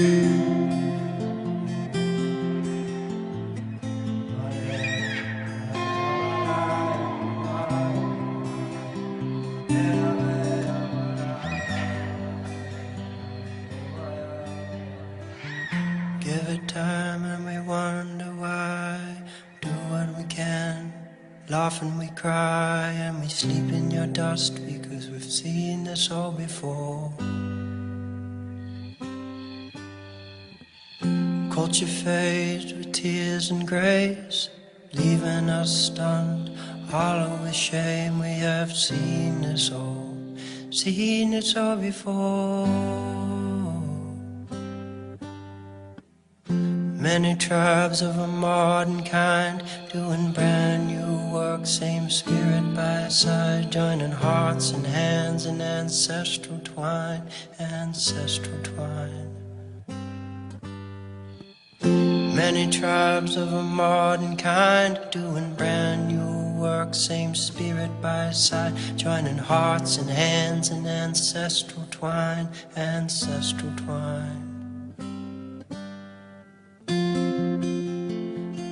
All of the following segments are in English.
Give it time and we wonder why. Do what we can, laugh and we cry, and we sleep in your dust because we've seen this all before. Culture fades with tears and grace, leaving us stunned, hollow with shame. We have seen this all before. Many tribes of a modern kind, doing brand new work, same spirit by side, joining hearts and hands in ancestral twine, ancestral twine. Many tribes of a modern kind, doing brand new work, same spirit by side, joining hearts and hands in ancestral twine, ancestral twine.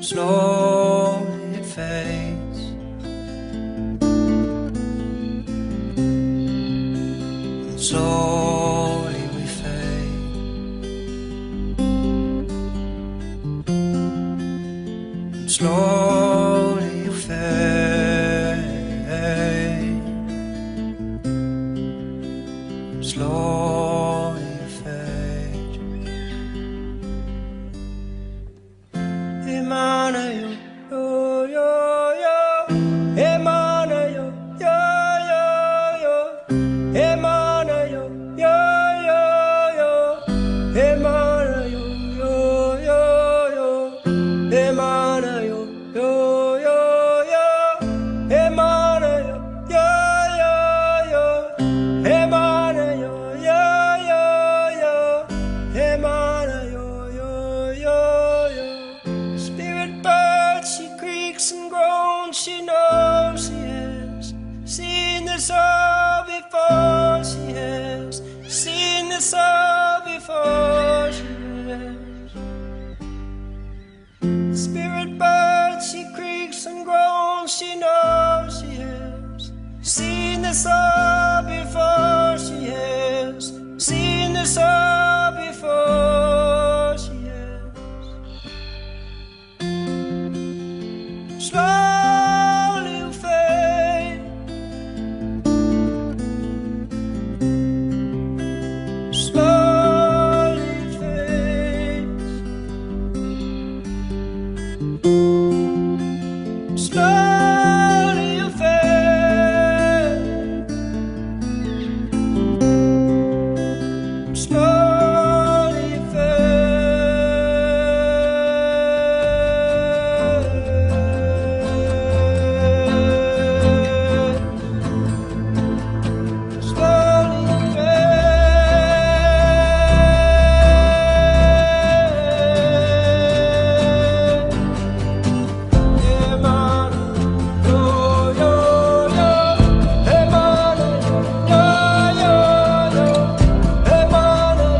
Slowly it fades, and slowly we fade. And slowly you fade, and slowly you fade. Emana yo, yo, yo, yo. Emana yo, yo, yo, yo. Emana yo, yo, yo, yo. Emana yo, yo, yo, yo. Emana yo, yo, yo, yo. Emana yo, yo, yo, yo. Emana yo, yo, yo, yo. Emana yo, yo, yo, yo. Spirit bird, she creaks and groans, she knows she has seen this all before. She has seen this all before. She has. Spirit bird, she creaks and groans, she knows she has seen this all before. She has seen this all before. She has. Slowly you fade, slowly it fades, slowly you fade, slowly you Emana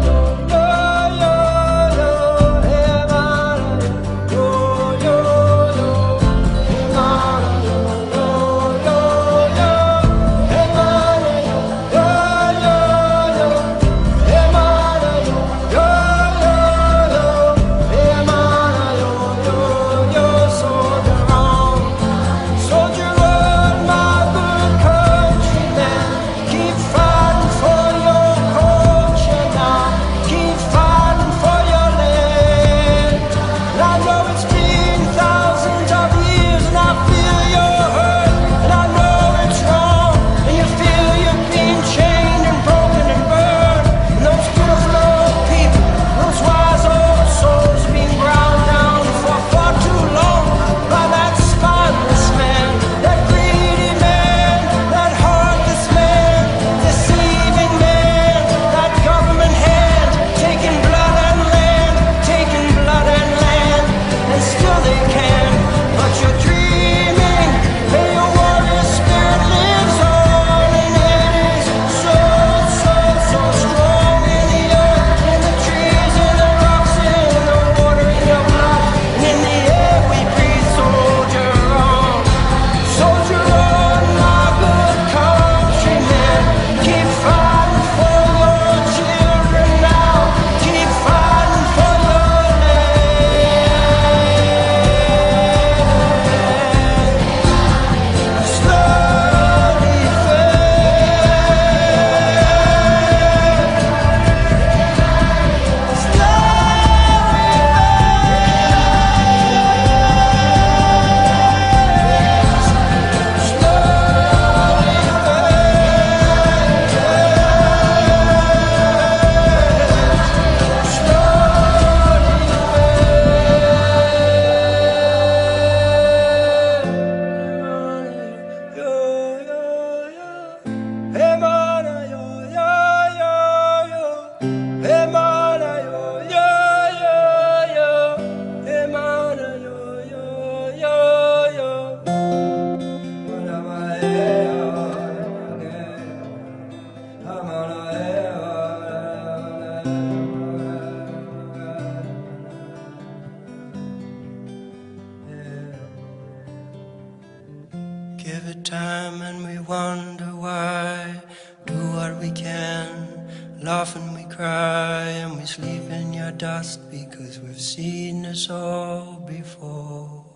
cry and we sleep in your dust because we've seen this all before.